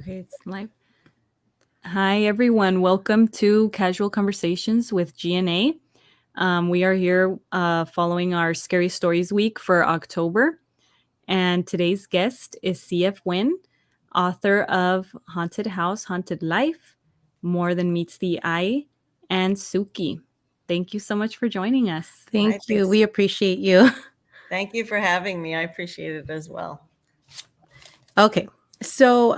Okay, it's live. Hi, everyone. Welcome to Casual Conversations with GNA. We are here following our Scary Stories Week for October. And today's guest is C.F. Winn, author of Haunted House, Haunted Life, More Than Meets the Eye, and Suki. Thank you so much for joining us. Thank you. We appreciate you. Thank you for having me. I appreciate it as well. Okay. So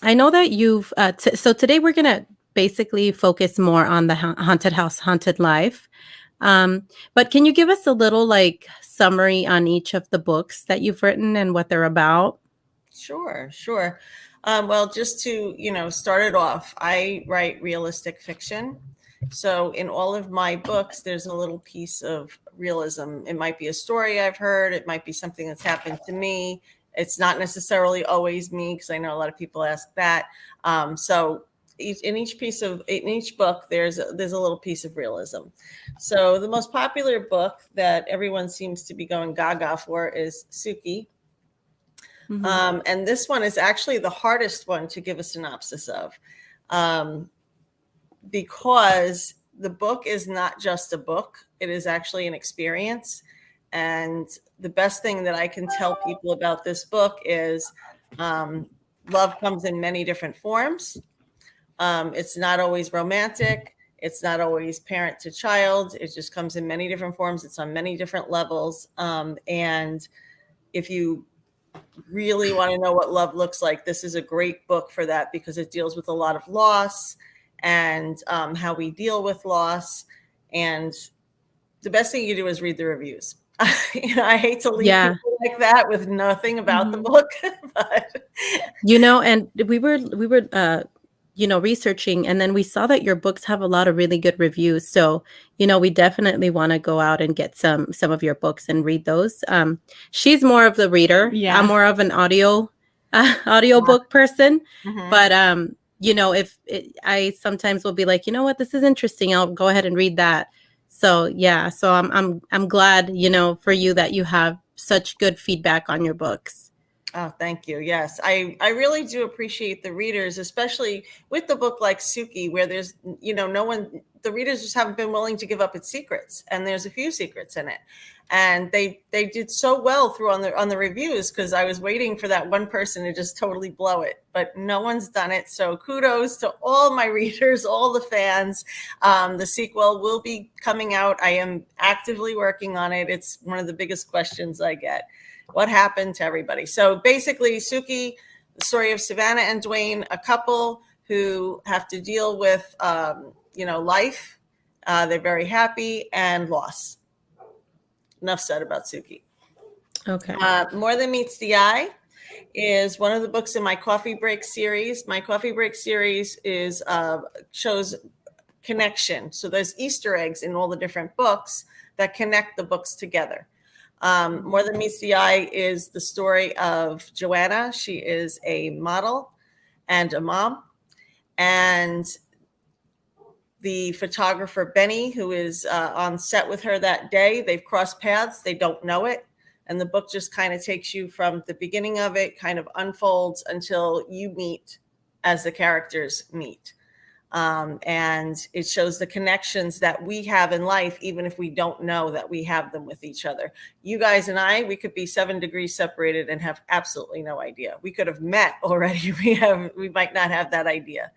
I know that you've, so today we're going to basically focus more on the Haunted House, Haunted Life. But can you give us a little summary on each of the books that you've written and what they're about? Sure. Well, just to, start it off, I write realistic fiction. So in all of my books, there's a little piece of realism. It might be a story I've heard. It might be something that's happened to me. It's not necessarily always me, because I know a lot of people ask that. So in each book, there's a little piece of realism. So the most popular book that everyone seems to be going gaga for is Suki. Mm-hmm. And this one is actually the hardest one to give a synopsis of, because the book is not just a book. It is actually an experience. And the best thing that I can tell people about this book is love comes in many different forms. It's not always romantic. It's not always parent to child. It just comes in many different forms. It's on many different levels. And if you really want to know what love looks like, this is a great book for that, because it deals with a lot of loss and how we deal with loss. And the best thing you do is read the reviews. I hate to leave people like that with nothing about the book, but and we were researching, and then we saw that your books have a lot of really good reviews. So, we definitely want to go out and get some of your books and read those. She's more of the reader. Yeah. I'm more of an audio book person. Mm-hmm. But I sometimes will be like, you know what, this is interesting, I'll go ahead and read that. So yeah, so I'm glad, for you that you have such good feedback on your books. Oh, thank you. Yes, I really do appreciate the readers, especially with the book like Suki, where there's, the readers just haven't been willing to give up its secrets. And there's a few secrets in it. And they did so well through on the reviews, because I was waiting for that one person to just totally blow it. But no one's done it. So kudos to all my readers, all the fans. The sequel will be coming out. I am actively working on it. It's one of the biggest questions I get. What happened to everybody? So basically, Suki, the story of Savannah and Dwayne, a couple who have to deal with, life. They're very happy, and loss. Enough said about Suki. Okay. More Than Meets the Eye is one of the books in my Coffee Break series. My Coffee Break series is shows connection. So there's Easter eggs in all the different books that connect the books together. More Than Meets the Eye is the story of Joanna. She is a model and a mom. And the photographer, Benny, who is on set with her that day, they've crossed paths. They don't know it. And the book just kind of takes you from the beginning of it, kind of unfolds until you meet as the characters meet. And it shows the connections that we have in life, even if we don't know that we have them with each other. You guys and I, we could be 7 degrees separated and have absolutely no idea. We could have met already. We might not have that idea.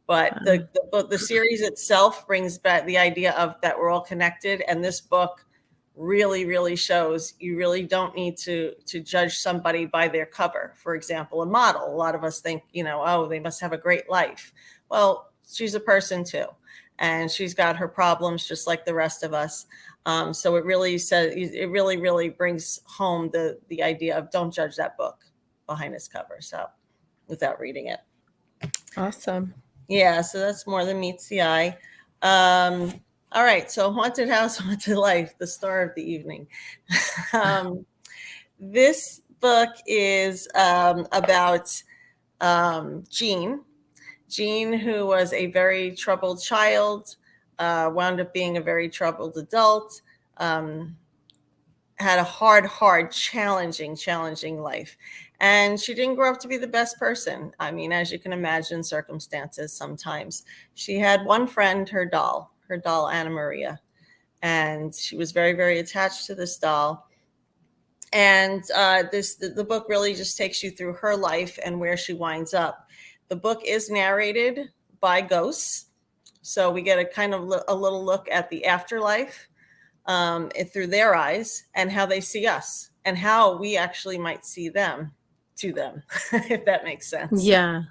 But the series itself brings back the idea of that we're all connected. And this book really, really shows you really don't need to judge somebody by their cover. For example, a model. A lot of us think, oh, they must have a great life. Well, she's a person too, and she's got her problems just like the rest of us. So it really brings home the idea of don't judge that book behind its cover. So without reading it. Awesome. Yeah. So that's More Than Meets the Eye. All right. So Haunted House, Haunted Life, the star of the evening. This book is about Jean. Jean, who was a very troubled child, wound up being a very troubled adult. had a hard, challenging life. And she didn't grow up to be the best person. I mean, as you can imagine, circumstances sometimes. She had one friend, her doll, Anna Maria. And she was very, very attached to this doll. And the book really just takes you through her life and where she winds up. The book is narrated by ghosts. So we get a kind of a little look at the afterlife through their eyes, and how they see us, and how we actually might see them to them, if that makes sense. Yeah,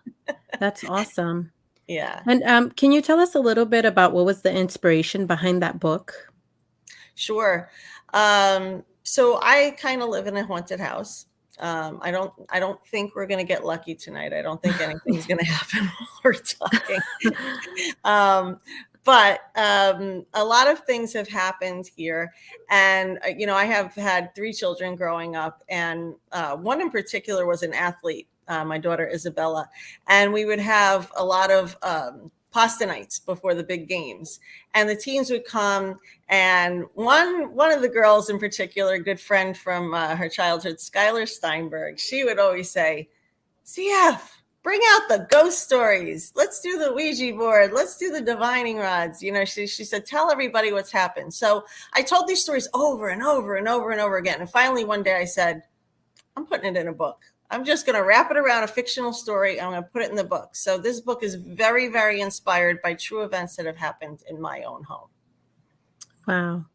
that's awesome. Yeah. And can you tell us a little bit about what was the inspiration behind that book? Sure. So I kind of live in a haunted house. I don't think we're going to get lucky tonight. I don't think anything's going to happen while we're talking. But a lot of things have happened here. And, I have had 3 children growing up, and one in particular was an athlete, my daughter Isabella. And we would have a lot of pasta nights before the big games, and the teams would come. And one of the girls in particular, a good friend from her childhood, Skylar Steinberg, she would always say, CF, bring out the ghost stories. Let's do the Ouija board. Let's do the divining rods. She said, tell everybody what's happened. So I told these stories over and over and over and over again. And finally, one day I said, I'm putting it in a book. I'm just going to wrap it around a fictional story. I'm going to put it in the book. So this book is very, very inspired by true events that have happened in my own home. Wow.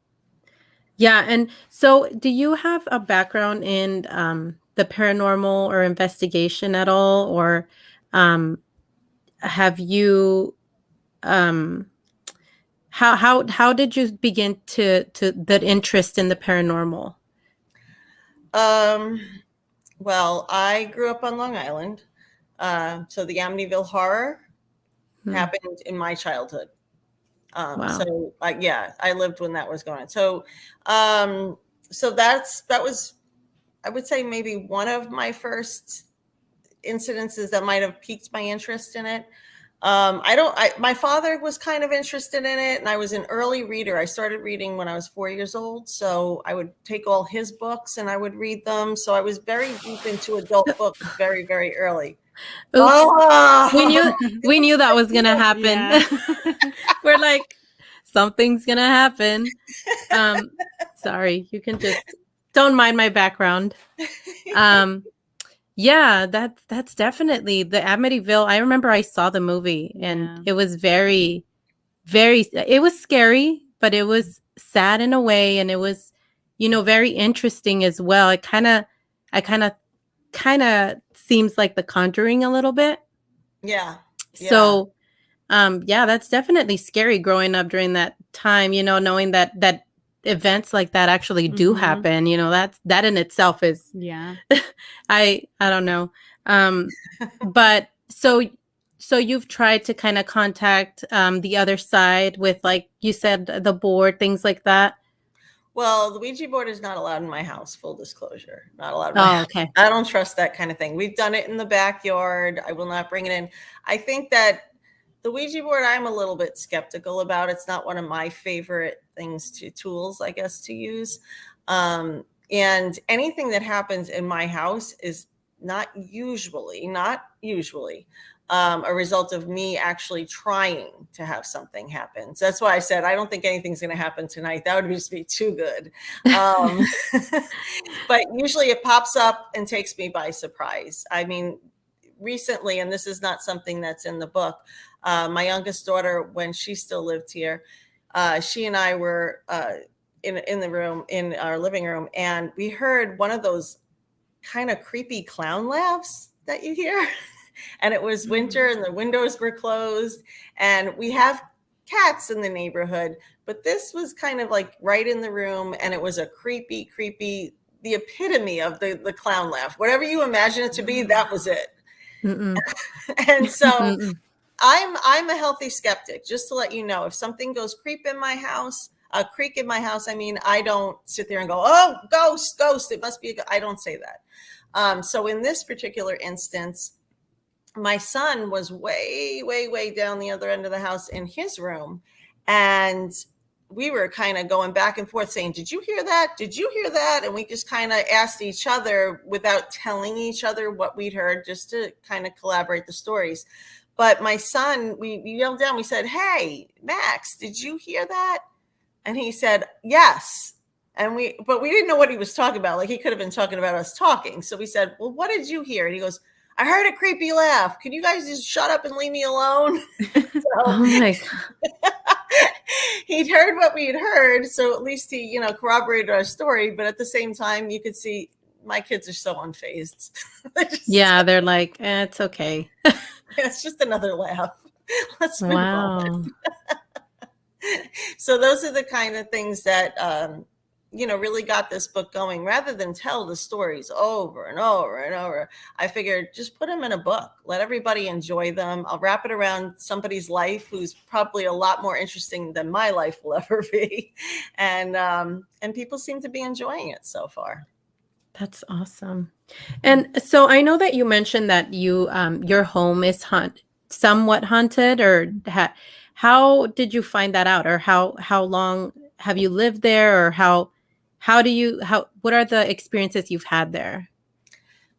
Yeah. And so do you have a background in the paranormal or investigation at all? Or have you, how did you begin to that interest in the paranormal? Well, I grew up on Long Island. So the Amityville Horror happened in my childhood. Wow. So I lived when that was going on. So that was, I would say, maybe one of my first incidences that might have piqued my interest in it. My father was kind of interested in it, and I was an early reader. I started reading when I was 4 years old. So I would take all his books and I would read them. So I was very deep into adult books very, very early. Oops. Oh! We knew that was gonna happen. Yeah. We're like, something's gonna happen. Sorry, you can just don't mind my background. Yeah, that's definitely the Amityville. I remember I saw the movie, and it was very, very. It was scary, but it was sad in a way, and it was, very interesting as well. It kind of seems like The Conjuring a little bit. Yeah. So, that's definitely scary growing up during that time, knowing that events like that actually do happen. That in itself is, I don't know. But so you've tried to kind of contact the other side with, like you said, the board, things like that. Well, the Ouija board is not allowed in my house, full disclosure. Not allowed in my house. Okay. I don't trust that kind of thing. We've done it in the backyard. I will not bring it in. I think that the Ouija board, I'm a little bit skeptical about. It's not one of my favorite tools, I guess, to use. And anything that happens in my house is not usually a result of me actually trying to have something happen. So that's why I said, I don't think anything's going to happen tonight. That would just be too good. But usually it pops up and takes me by surprise. I mean, recently, and this is not something that's in the book, my youngest daughter, when she still lived here, she and I were in the room, in our living room, and we heard one of those kind of creepy clown laughs that you hear. And it was winter and the windows were closed, and we have cats in the neighborhood, but this was kind of like right in the room, and it was a creepy, the epitome of the clown laugh. Whatever you imagine it to be, that was it. And so I'm a healthy skeptic, just to let you know. If something goes creak in my house, I mean, I don't sit there and go, oh, ghost, it must be I don't say that. So in this particular instance, my son was way, way, way down the other end of the house in his room. And we were kind of going back and forth saying, did you hear that? Did you hear that? And we just kind of asked each other without telling each other what we'd heard, just to kind of collaborate the stories. But my son, we yelled down, we said, hey, Max, did you hear that? And he said, yes. But we didn't know what he was talking about. Like, he could have been talking about us talking. So we said, well, what did you hear? And he goes, I heard a creepy laugh. Can you guys just shut up and leave me alone? Oh my God. He'd heard what we had heard. So at least he, corroborated our story. But at the same time, you could see my kids are so unfazed. They're like, it's okay. It's just another laugh. Let's move on. So those are the kind of things that, really got this book going. Rather than tell the stories over and over and over, I figured just put them in a book. Let everybody enjoy them. I'll wrap it around somebody's life who's probably a lot more interesting than my life will ever be. And people seem to be enjoying it so far. That's awesome. And so I know that you mentioned that you your home is somewhat haunted, or how did you find that out, or how long have you lived there, or what are the experiences you've had there?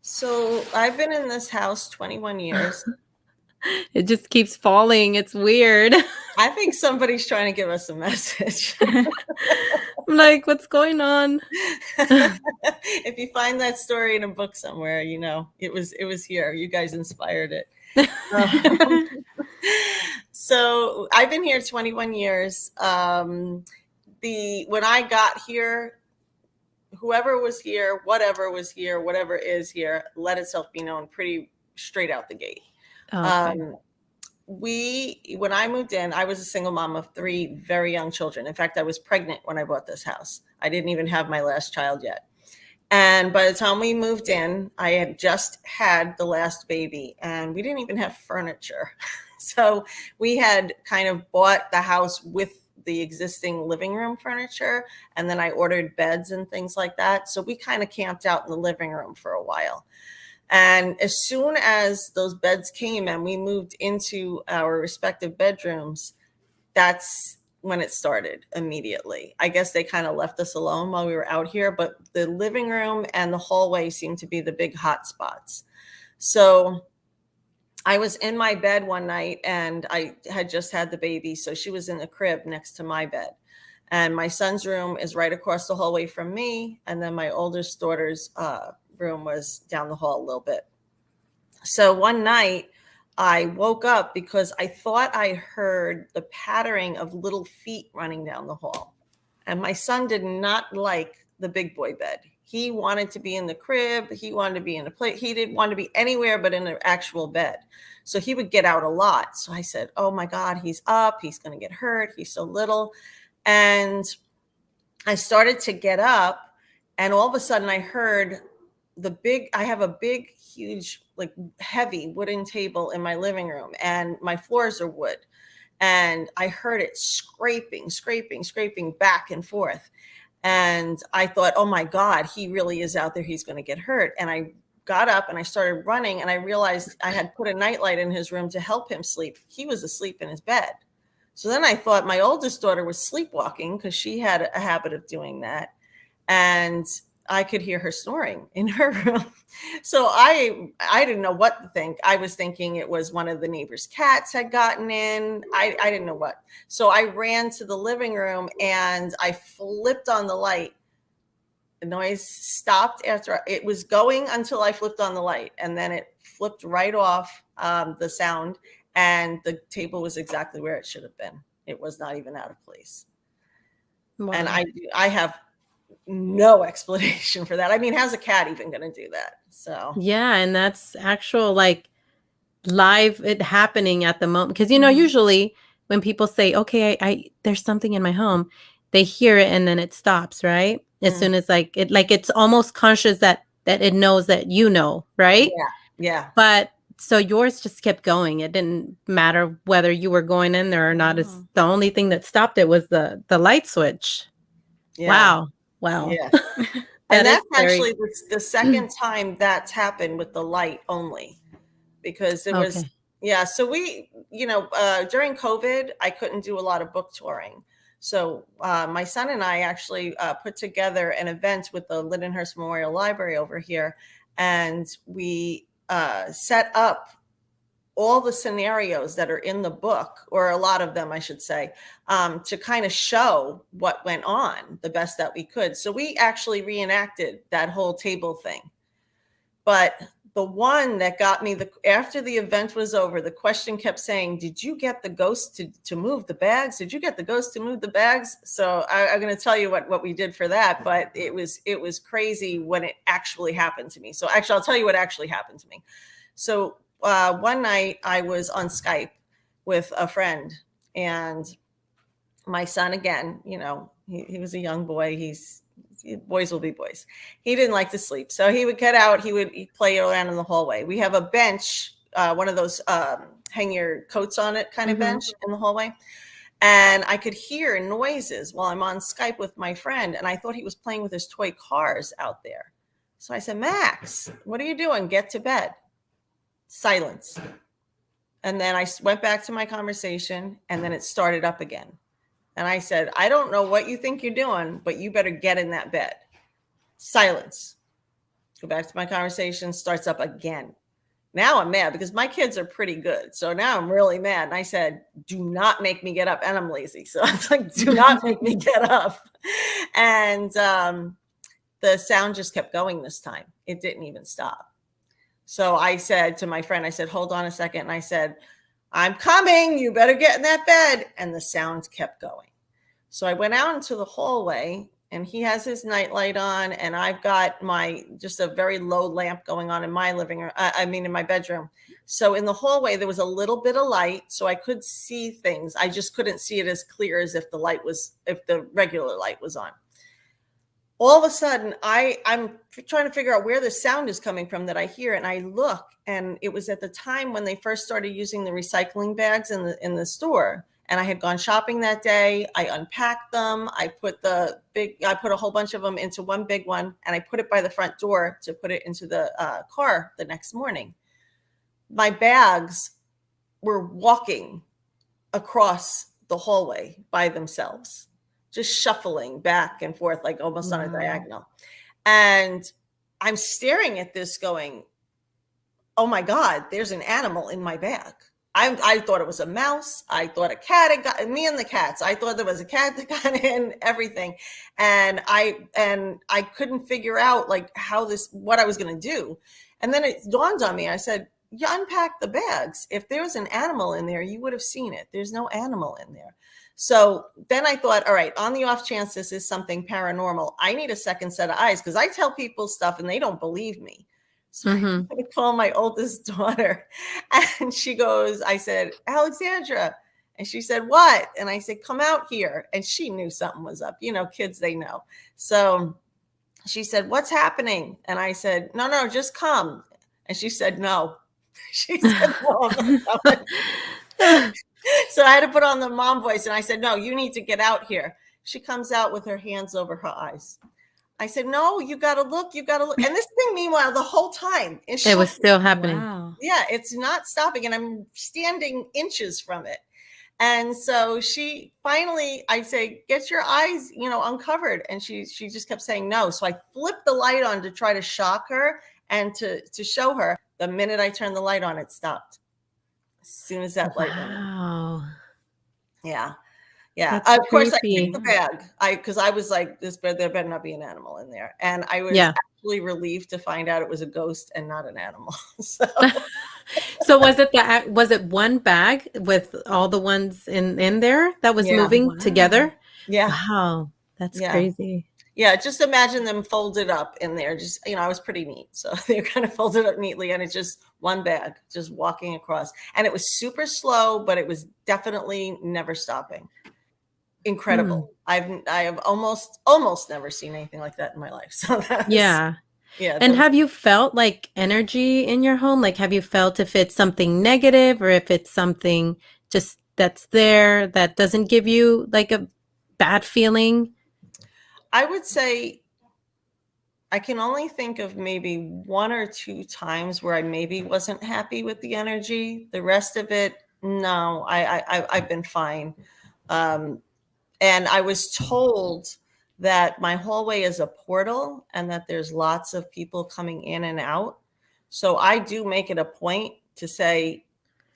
So I've been in this house 21 years. It just keeps falling. It's weird. I think somebody's trying to give us a message. I'm like, what's going on? If you find that story in a book somewhere, it was here. You guys inspired it. So I've been here 21 years. When I got here, whoever was here, whatever is here, let itself be known pretty straight out the gate. Okay. When I moved in, I was a single mom of 3 very young children. In fact, I was pregnant when I bought this house. I didn't even have my last child yet. And by the time we moved in, I had just had the last baby, and we didn't even have furniture. So we had kind of bought the house with the existing living room furniture, and then I ordered beds and things like that. So we kind of camped out in the living room for a while. And as soon as those beds came and we moved into our respective bedrooms, that's when it started immediately. I guess they kind of left us alone while we were out here, but the living room and the hallway seemed to be the big hot spots. So I was in my bed one night, and I had just had the baby. So she was in the crib next to my bed. And my son's room is right across the hallway from me. And then my oldest daughter's room was down the hall a little bit. So one night I woke up because I thought I heard the pattering of little feet running down the hall. And my son did not like the big boy bed. He wanted to be in the crib. He wanted to be in a place. He didn't want to be anywhere but in an actual bed. So he would get out a lot. So I said, oh my God, he's up. He's going to get hurt. He's so little. And I started to get up, and all of a sudden I heard I have a big, huge, like heavy wooden table in my living room, and my floors are wood. And I heard it scraping back and forth. And I thought, oh my God, he really is out there. He's going to get hurt. And I got up and I started running, and I realized I had put a nightlight in his room to help him sleep. He was asleep in his bed. So then I thought my oldest daughter was sleepwalking, because she had a habit of doing that. And I could hear her snoring in her room. So I didn't know what to think. I was thinking it was one of the neighbor's cats had gotten in. I didn't know what. So I ran to the living room and I flipped on the light. The noise stopped after it was going until I flipped on the light. And then it flipped right off, the sound. And the table was exactly where it should have been. It was not even out of place. Wow. And I have no explanation for that. I mean, how's a cat even going to do that? So yeah, and that's actual like live it happening at the moment, because usually when people say, okay, I there's something in my home, they hear it and then it stops, right? As soon as it's almost conscious that it knows that right? Yeah. But so yours just kept going. It didn't matter whether you were going in there or not. It's the only thing that stopped it was the light switch. Yeah. Wow. Yeah. And that's actually the second time that's happened with the light only, because it was, so we, during COVID, I couldn't do a lot of book touring. So my son and I actually put together an event with the Lindenhurst Memorial Library over here, and we set up all the scenarios that are in the book, or a lot of them, I should say, to kind of show what went on the best that we could. So we actually reenacted that whole table thing. But the one that got me, after the event was over, the question kept saying, did you get the ghost to move the bags? Did you get the ghost to move the bags? So I'm going to tell you what we did for that, but it was crazy when it actually happened to me. So actually, I'll tell you what actually happened to me. So one night I was on Skype with a friend, and my son, again, he was a young boy. Boys will be boys. He didn't like to sleep. So he would get out, he'd play around in the hallway. We have a bench, one of those hang your coats on it kind of bench in the hallway. And I could hear noises while I'm on Skype with my friend. And I thought he was playing with his toy cars out there. So I said, Max, what are you doing? Get to bed. Silence. And then I went back to my conversation, and then it started up again. And I said, I don't know what you think you're doing, but you better get in that bed. Silence. Go back to my conversation, starts up again. Now I'm mad because my kids are pretty good. So now I'm really mad. And I said, do not make me get up. And I'm lazy. So I'm like, do not make me get up. And the sound just kept going this time. It didn't even stop. So I said to my friend, I said, hold on a second. And I said, I'm coming. You better get in that bed. And the sound kept going. So I went out into the hallway, and he has his nightlight on, and I've got just a very low lamp going on in my living room. In my bedroom. So in the hallway, there was a little bit of light, so I could see things. I just couldn't see it as clear as if the regular light was on. All of a sudden, I'm trying to figure out where the sound is coming from that I hear. And I look, and it was at the time when they first started using the recycling bags in the store. And I had gone shopping that day. I unpacked them. I put a whole bunch of them into one big one, and I put it by the front door to put it into the car the next morning. My bags were walking across the hallway by themselves, just shuffling back and forth, like almost on a diagonal. And I'm staring at this going, oh my God, there's an animal in my bag. I thought it was a mouse. I thought a cat had got me and the cats. I thought there was a cat that got in, everything. And I couldn't figure out like what I was going to do. And then it dawned on me. I said, you unpack the bags. If there was an animal in there, you would have seen it. There's no animal in there. So then I thought, all right, on the off chance this is something paranormal, I need a second set of eyes, because I tell people stuff and they don't believe me. So I call my oldest daughter, and I said, Alexandra. And she said, what? And I said, come out here. And she knew something was up. Kids, they know. So she said, what's happening? And I said, no, just come. And she said, no. She said, no, I'm not coming. So I had to put on the mom voice, and I said, no, you need to get out here. She comes out with her hands over her eyes. I said, no, you got to look. And this thing, meanwhile, the whole time, it was still happening. Wow. Yeah, it's not stopping. And I'm standing inches from it. And so she finally, I say, get your eyes, uncovered. And she just kept saying no. So I flipped the light on to try to shock her and to show her. The minute I turned the light on, it stopped. As soon as that light went on. Yeah. Yeah. That's of course, I creepy. picked the bag. Because I was like, there better not be an animal in there. And I was actually relieved to find out it was a ghost and not an animal. So was it one bag with all the ones in there that was moving together? Yeah. Wow. That's crazy. Yeah. Just imagine them folded up in there. Just, I was pretty neat. So they're kind of folded up neatly, and it's just one bag just walking across. And it was super slow, but it was definitely never stopping. Incredible. I have almost never seen anything like that in my life. So yeah. And have you felt like energy in your home? Like, have you felt if it's something negative, or if it's something just that's there that doesn't give you like a bad feeling? I would say I can only think of maybe one or two times where I maybe wasn't happy with the energy. The rest of it, no, I've been fine. And I was told that my hallway is a portal and that there's lots of people coming in and out. So I do make it a point to say,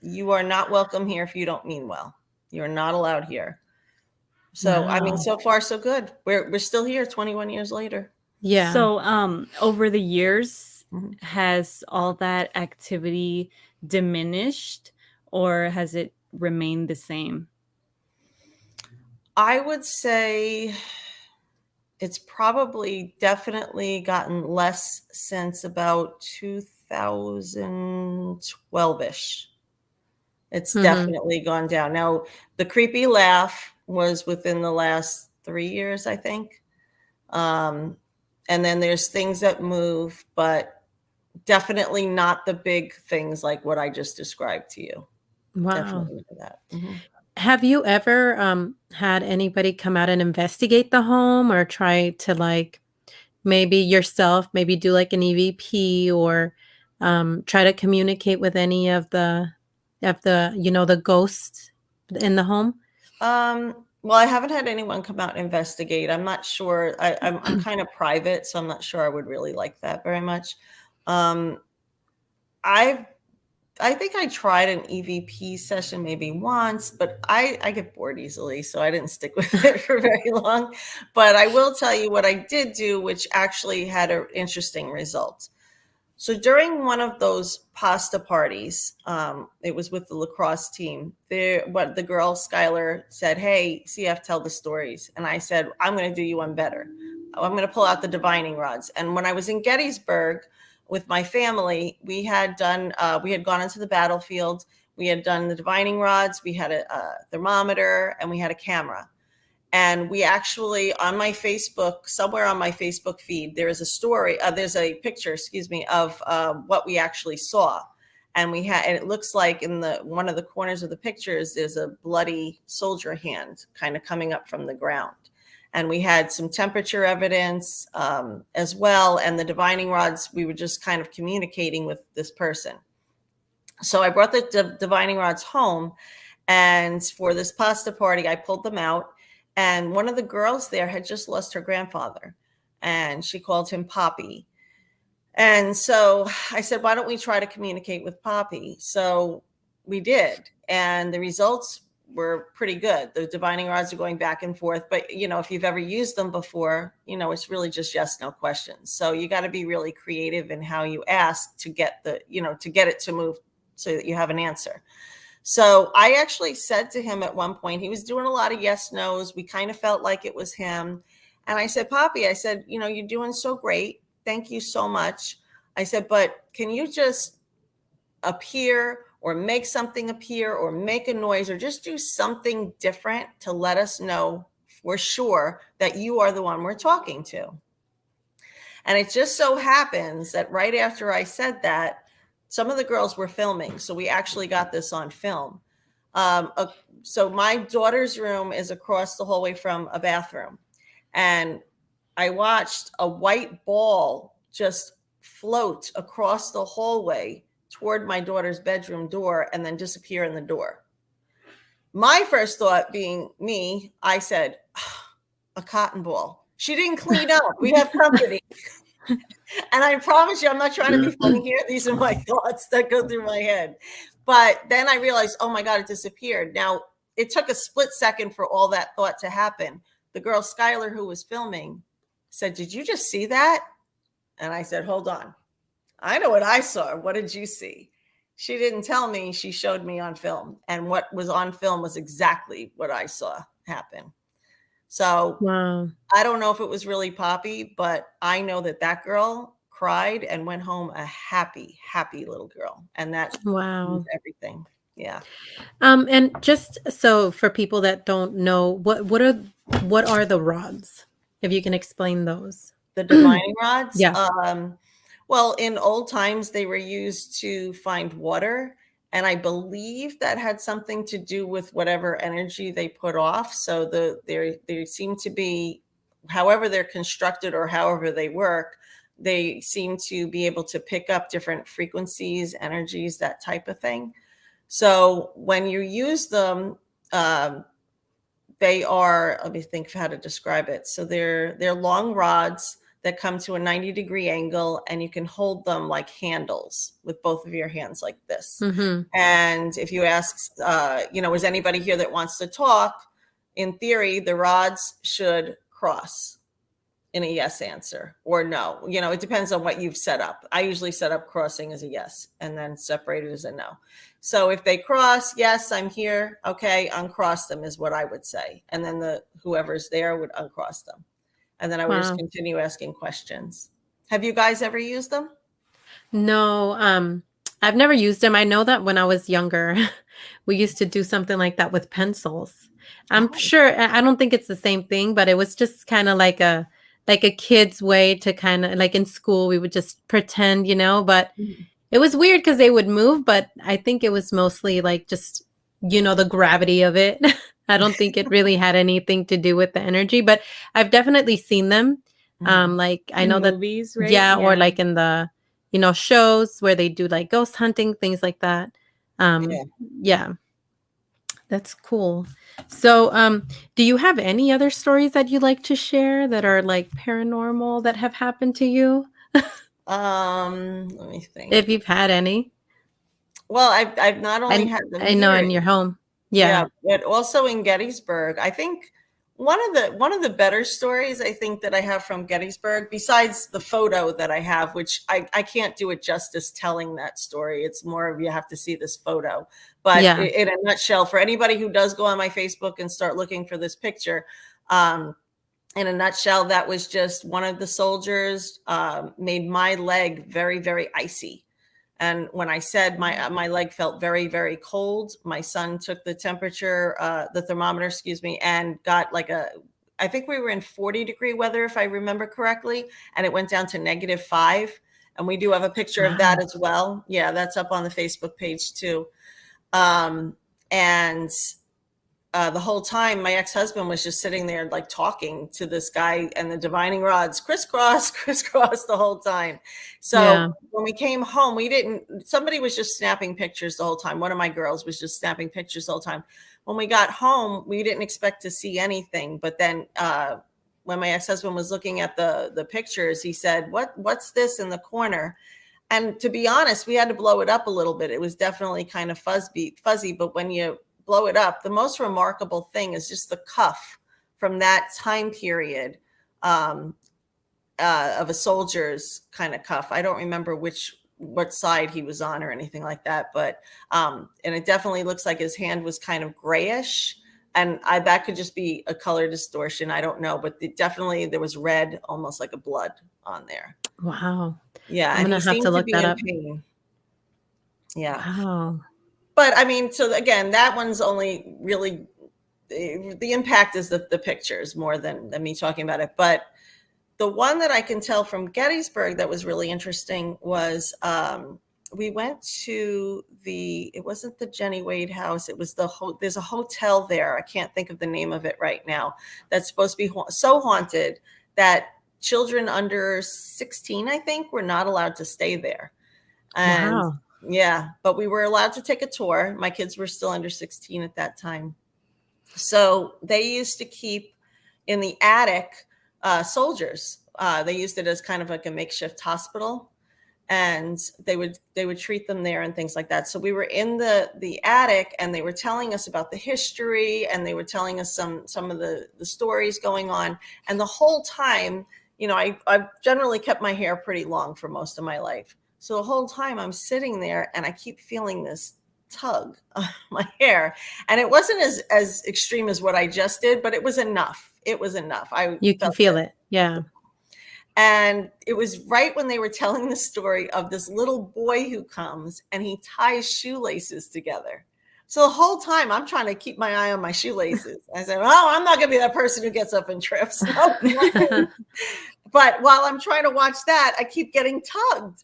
you are not welcome here if you don't mean well. You're not allowed here. So, I mean, so far so good. We're still here 21 years later. Yeah. So, over the years, has all that activity diminished, or has it remained the same? I would say it's probably definitely gotten less since about 2012-ish. It's definitely gone down. Now, the creepy laugh was within the last 3 years, I think. And then there's things that move, but definitely not the big things like what I just described to you. Wow. Definitely that. Have you ever had anybody come out and investigate the home, or try to, like, maybe yourself, maybe do like an EVP, or try to communicate with any of the the ghosts in the home? Well, I haven't had anyone come out and investigate. I'm not sure. I'm kind of private, so I'm not sure I would really like that very much. I think I tried an EVP session maybe once, but I get bored easily, so I didn't stick with it for very long. But I will tell you what I did do, which actually had an interesting result. So during one of those pasta parties, it was with the lacrosse team. The girl Skylar said, "Hey, CF, tell the stories," and I said, "I'm going to do you one better. I'm going to pull out the divining rods." And when I was in Gettysburg with my family, we had gone into the battlefield. We had done the divining rods. We had a thermometer, and we had a camera. And we actually, on my Facebook, somewhere on my Facebook feed, there is a story, there's a picture, of what we actually saw. And and it looks like in one of the corners of the pictures, there's a bloody soldier hand kind of coming up from the ground. And we had some temperature evidence as well. And the divining rods, we were just kind of communicating with this person. So I brought the divining rods home. And for this pasta party, I pulled them out. And one of the girls there had just lost her grandfather. And she called him Poppy. And so I said, why don't we try to communicate with Poppy? So we did. And the results were pretty good. The divining rods are going back and forth. But, if you've ever used them before, it's really just yes, no questions. So you got to be really creative in how you ask to get it to move so that you have an answer. So I actually said to him at one point, he was doing a lot of yes, no's. We kind of felt like it was him. And I said, Poppy, I said, you're doing so great. Thank you so much. I said, but can you just appear or make something appear or make a noise or just do something different to let us know for sure that you are the one we're talking to? And it just so happens that right after I said that, some of the girls were filming. So we actually got this on film. So my daughter's room is across the hallway from a bathroom. And I watched a white ball just float across the hallway toward my daughter's bedroom door and then disappear in the door. My first thought being me, I said, a cotton ball. She didn't clean up. We have company. And I promise you, I'm not trying to be funny here. These are my thoughts that go through my head. But then I realized, oh my God, it disappeared. Now, it took a split second for all that thought to happen. The girl, Skylar, who was filming, said, did you just see that? And I said, hold on. I know what I saw. What did you see? She didn't tell me. She showed me on film. And what was on film was exactly what I saw happen. So wow. I don't know if it was really Poppy, but I know that girl cried and went home a happy, happy little girl. And that was everything. Yeah. And just so for people that don't know, what are the rods? If you can explain those. The divining rods? Yeah. Well, in old times, they were used to find water. And I believe that had something to do with whatever energy they put off. So they seem to be, however they're constructed or however they work, they seem to be able to pick up different frequencies, energies, that type of thing. So when you use them, they are, let me think of how to describe it. So they're long rods that come to a 90-degree angle, and you can hold them like handles with both of your hands like this. Mm-hmm. And if you ask, is anybody here that wants to talk? In theory, the rods should cross in a yes answer or no. It depends on what you've set up. I usually set up crossing as a yes and then separated as a no. So if they cross, yes, I'm here. Okay, uncross them is what I would say. And then whoever's there would uncross them. And then I would just continue asking questions. Have you guys ever used them? No, I've never used them. I know that when I was younger, we used to do something like that with pencils. I'm sure, I don't think it's the same thing, but it was just kind of like a kid's way to kind of like in school, we would just pretend, but it was weird because they would move, but I think it was mostly like just, the gravity of it. I don't think it really had anything to do with the energy, but I've definitely seen them. Like I know that movies, right? Yeah, or like in the, shows where they do like ghost hunting, things like that. Yeah. That's cool. So, do you have any other stories that you'd like to share that are like paranormal that have happened to you? Let me think. If you've had any. Well, I've not only had them I know here, in your home. Yeah. but also in Gettysburg. I think one of the better stories I think that I have from Gettysburg, besides the photo that I have, which I can't do it justice telling that story. It's more of you have to see this photo. But in a nutshell, for anybody who does go on my Facebook and start looking for this picture, in a nutshell, that was just one of the soldiers made my leg very, very icy. And when I said my leg felt very, very cold, my son took the temperature, the thermometer, and got I think we were in 40-degree weather, if I remember correctly, and it went down to -5. And we do have a picture of that as well. Yeah, that's up on the Facebook page too. The whole time, my ex-husband was just sitting there like talking to this guy and the divining rods crisscross, crisscross the whole time. So when we came home, somebody was just snapping pictures the whole time. One of my girls was just snapping pictures the whole time. When we got home, we didn't expect to see anything. But then when my ex-husband was looking at the pictures, he said, what's this in the corner? And to be honest, we had to blow it up a little bit. It was definitely kind of fuzzy, but when you blow it up, the most remarkable thing is just the cuff from that time period of a soldier's kind of cuff. I don't remember what side he was on or anything like that, but and it definitely looks like his hand was kind of grayish, and that could just be a color distortion. I don't know, but there was red, almost like a blood on there. Wow. Yeah, I'm gonna have to look that up. Pain. Yeah. Wow. But I mean, so again, that one's only really the impact is the pictures more than me talking about it. But the one that I can tell from Gettysburg that was really interesting was we went to it wasn't the Jenny Wade house. It was there's a hotel there. I can't think of the name of it right now. That's supposed to be so haunted that children under 16, I think, were not allowed to stay there. And wow. Yeah, but we were allowed to take a tour. My kids were still under 16 at that time. So they used to keep in the attic soldiers. They used it as kind of like a makeshift hospital, and they would treat them there and things like that. So we were in the attic, and they were telling us about the history, and they were telling us some of the stories going on. And the whole time, I've generally kept my hair pretty long for most of my life. So the whole time I'm sitting there and I keep feeling this tug on my hair. And it wasn't as extreme as what I just did, but it was enough. It was enough. You can feel it. Yeah. And it was right when they were telling the story of this little boy who comes and he ties shoelaces together. So the whole time I'm trying to keep my eye on my shoelaces. I said, I'm not going to be that person who gets up and trips. No. But while I'm trying to watch that, I keep getting tugged.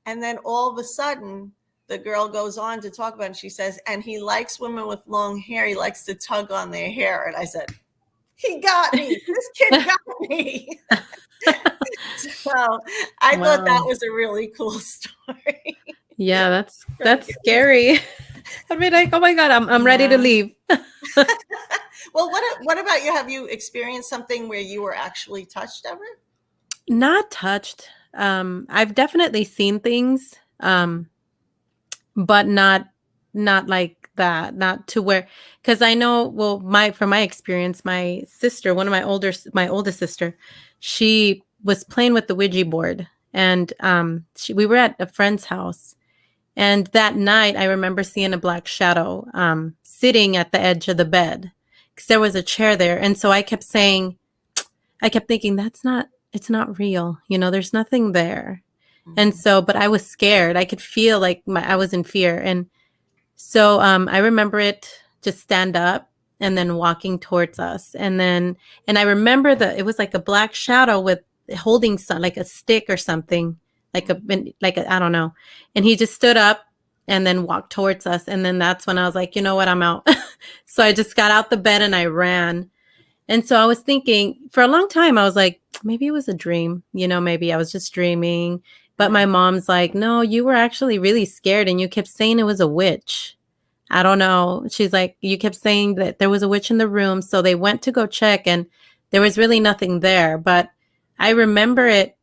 And then all of a sudden, the girl goes on to talk about it. And she says, and he likes women with long hair. He likes to tug on their hair. And I said, he got me. This kid got me. So I thought that was a really cool story. Yeah, that's scary. I'd be like, oh my God, I'm ready to leave. Well, what about you? Have you experienced something where you were actually touched ever? Not touched. I've definitely seen things, but not like that. Not to where, because I know. Well, from my experience, my sister, one of my oldest sister, she was playing with the Ouija board, and we were at a friend's house, and that night I remember seeing a black shadow sitting at the edge of the bed because there was a chair there, and so I kept thinking it's not real. There's nothing there. And so, but I was scared. I could feel like I was in fear. And so I remember it just stand up and then walking towards us. And I remember it was like a black shadow with holding like a stick or something, like I don't know. And he just stood up and then walked towards us. And then that's when I was like, you know what, I'm out. So I just got out the bed and I ran. And so I was thinking for a long time, I was like, maybe it was a dream, maybe I was just dreaming. But my mom's like, no, you were actually really scared and you kept saying it was a witch. I don't know. She's like, you kept saying that there was a witch in the room. So they went to go check and there was really nothing there. But I remember it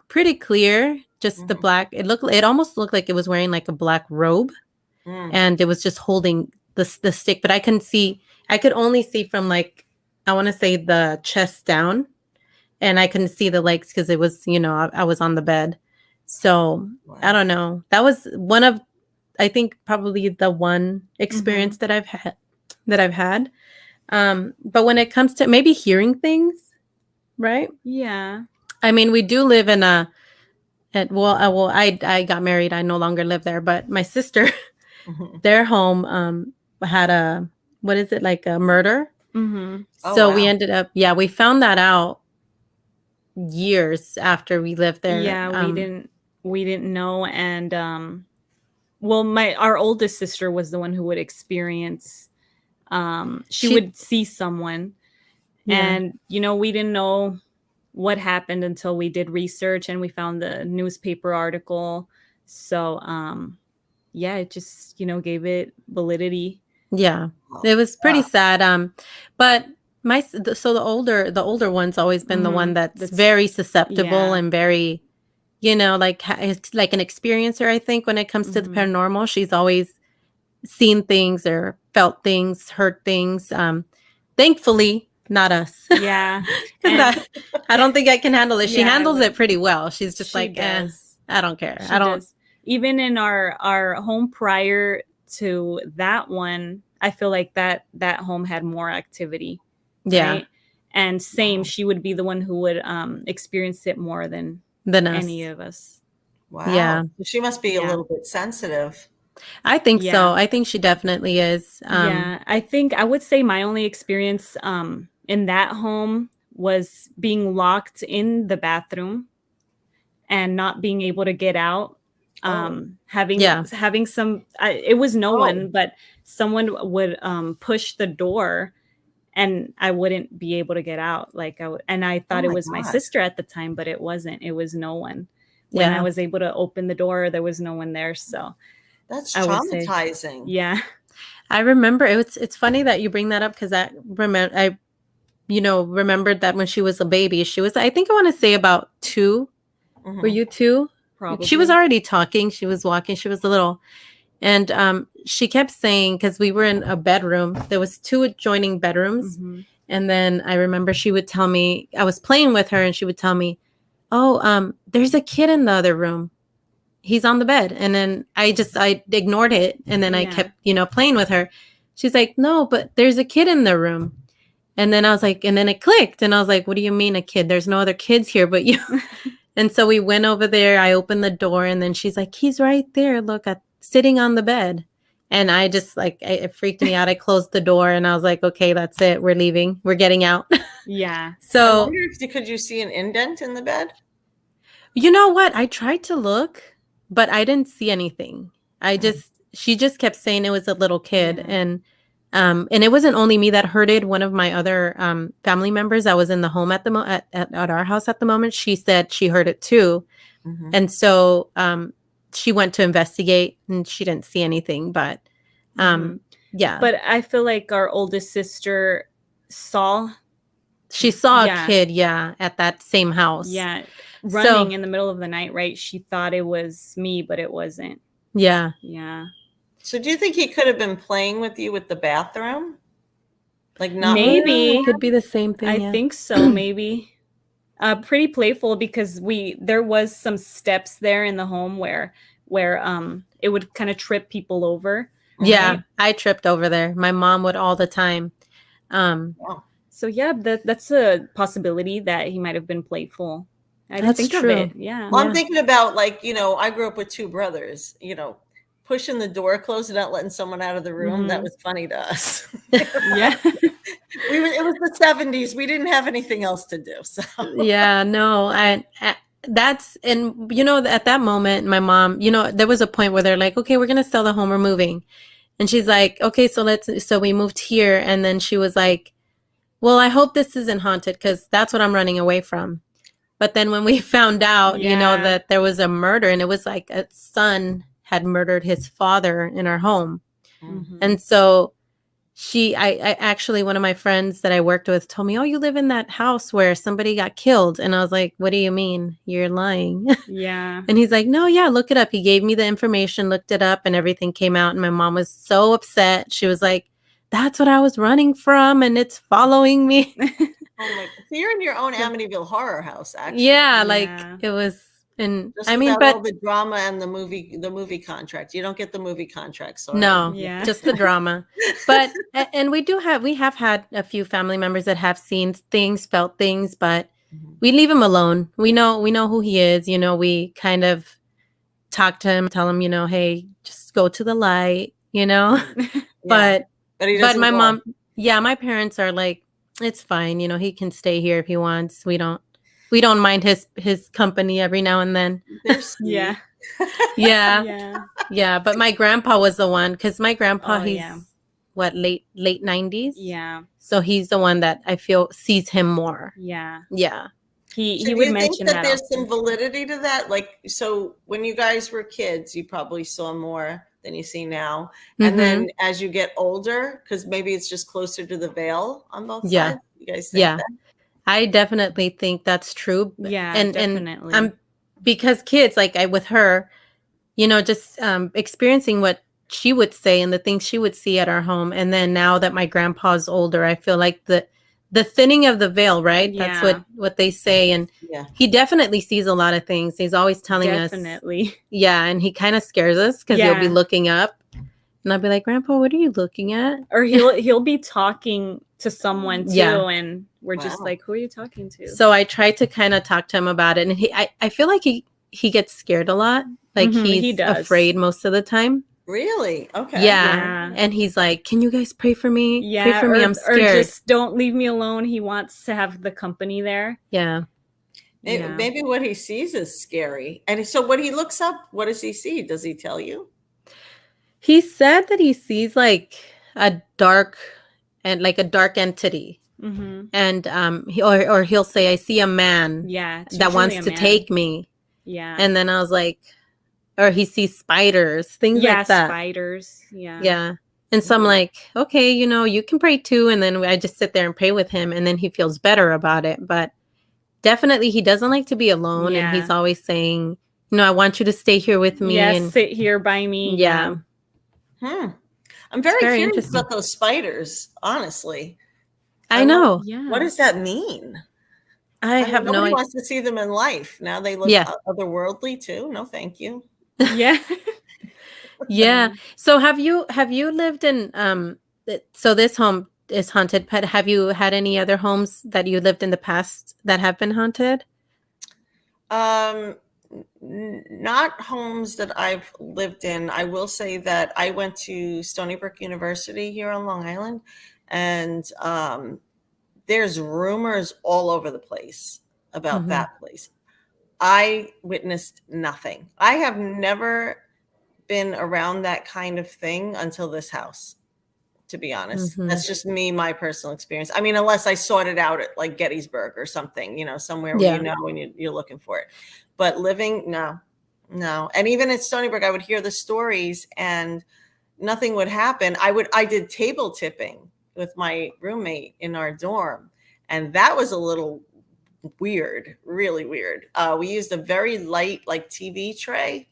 pretty clear, just the black. It almost looked like it was wearing like a black robe and it was just holding the stick. But I could only see from like, I want to say the chest down, and I couldn't see the legs because it was, I was on the bed. So I don't know. That was one of, I think probably the one experience that I've had. But when it comes to maybe hearing things, right? Yeah. I mean, we do live in I got married. I no longer live there, but my sister, their home had what is it, like a murder? So we ended up, we found that out years after we lived there. Yeah, we didn't know. And well, our oldest sister was the one who would experience, she would see someone. And, we didn't know what happened until we did research and we found the newspaper article. So, it just, gave it validity. Yeah, it was pretty sad. But the older one's always been the one that's very susceptible and very, it's like an experiencer. I think when it comes to the paranormal, she's always seen things or felt things, heard things. Thankfully, not us. Yeah, I don't think I can handle it. She handles it pretty well. She's just like, I don't care. I don't. Even in our home prior to that one, I feel like that home had more activity. Yeah. Right? And same, she would be the one who would experience it more than any of us. Wow. Yeah. She must be a little bit sensitive. I think so. I think she definitely is. I would say my only experience in that home was being locked in the bathroom and not being able to get out. Having some, it was no one, but someone would push the door and I wouldn't be able to get out. And I thought it was my sister at the time, but it wasn't. It was no one. When I was able to open the door, there was no one there. So that's traumatizing. Yeah. I remember it's funny that you bring that up because I remembered that when she was a baby, she was, I think I want to say about 2. Were you 2? Probably. She was already talking. She was walking. She was little. And she kept saying, because we were in a bedroom, there was 2 adjoining bedrooms. And then I remember she would tell me, I was playing with her and she would tell me, oh, there's a kid in the other room. He's on the bed. And then I ignored it. And then I kept, playing with her. She's like, no, but there's a kid in the room. And then I was like, and then it clicked. And I was like, what do you mean a kid? There's no other kids here but you. And so we went over there. I opened the door and then she's like, he's right there. Look, sitting on the bed. And I just it freaked me out. I closed the door and I was like, okay, that's it. We're leaving. We're getting out. Yeah. So I wonder could you see an indent in the bed? You know what? I tried to look, but I didn't see anything. She just kept saying it was a little kid. And it wasn't only me that heard it. One of my other family members that was in the home at our house at the moment, she said she heard it too. And so she went to investigate and she didn't see anything, but yeah. But I feel like our oldest sister, saw. She saw a kid, at that same house. Yeah, running in the middle of the night, right? She thought it was me, but it wasn't. Yeah. Yeah. So do you think he could have been playing with you with the bathroom? Like not maybe it could be the same thing. I think so, maybe. Pretty playful because there was some steps there in the home where it would kind of trip people over. Yeah, right? I tripped over there. My mom would all the time. Wow. So yeah, that's a possibility that he might have been playful. I That's think true. of it. Yeah. Well, I'm thinking about, like, I grew up with two brothers, pushing the door closed and not letting someone out of the room. That was funny to us. Yeah. It was the 70s. We didn't have anything else to do. So Yeah, no, that's, and at that moment, my mom, there was a point where they're like, okay, we're gonna sell the home, we're moving, and she's like, okay, so we moved here, and then she was like, well, I hope this isn't haunted because that's what I'm running away from. But then when we found out, that there was a murder, and it was like a son had murdered his father in our home, and so. I actually, one of my friends that I worked with told me, oh, you live in that house where somebody got killed. And I was like, what do you mean? You're lying. Yeah. And he's like, no, yeah, look it up. He gave me the information, looked it up, and everything came out. And my mom was so upset. She was like, that's what I was running from, and it's following me. Oh my! So you're in your own Amityville horror house, actually. Yeah, like it was. And just I mean, all the drama and the movie contract. You don't get the movie contract, so no, just the drama. But and we have had a few family members that have seen things, felt things, but we leave him alone. We know who he is. We kind of talk to him, tell him, hey, just go to the light. But my mom, my parents are like, it's fine. You can stay here if he wants. We don't mind his company every now and then. Yeah. Yeah. But my grandpa was the one, because my grandpa, he's late 90s. Yeah. So he's the one that I feel sees him more. Yeah. Yeah. He would mention that there's some validity to that. Like, so when you guys were kids, you probably saw more than you see now. And then as you get older, because maybe it's just closer to the veil on both sides. You guys think that? I definitely think that's true. Yeah, and definitely. Because kids, like with her, just experiencing what she would say and the things she would see at our home. And then now that my grandpa's older, I feel like the thinning of the veil, right? Yeah. That's what they say. And he definitely sees a lot of things. He's always telling us. Definitely. Yeah. And he kind of scares us because he'll be looking up. And I'll be like, Grandpa, what are you looking at? Or he'll be talking to someone too, and we're just like, who are you talking to? So I try to kind of talk to him about it, and I feel like he gets scared a lot. Like he's afraid most of the time. Really? Okay. Yeah. And he's like, can you guys pray for me? Yeah, pray for me. I'm scared. Or just don't leave me alone. He wants to have the company there. Yeah. Maybe what he sees is scary. And so when he looks up, what does he see? Does he tell you? He said that he sees like a dark entity. And he'll say, I see a man that wants to take me. Yeah. And then I was like, or he sees spiders, things like that. Spiders. Yeah. Yeah. And so I'm like, okay, you can pray too. And then I just sit there and pray with him, and then he feels better about it. But definitely he doesn't like to be alone. And he's always saying, I want you to stay here with me. And sit here by me. Yeah. I'm very curious about those spiders, honestly. I know. Yeah. What does that mean? I have no idea. Nobody wants to see them in life. Now they look otherworldly too. No, thank you. Yeah. Yeah. So have you lived in so this home is haunted, but have you had any other homes that you lived in the past that have been haunted? Not homes that I've lived in. I will say that I went to Stony Brook University here on Long Island, and there's rumors all over the place about that place. I witnessed nothing. I have never been around that kind of thing until this house, to be honest. That's just me, my personal experience. I mean, unless I sought it out at like Gettysburg or something, somewhere where and you're looking for it. But living, no. And even at Stony Brook, I would hear the stories and nothing would happen. I did table tipping with my roommate in our dorm, and that was a little weird, really weird. We used a very light, like TV tray,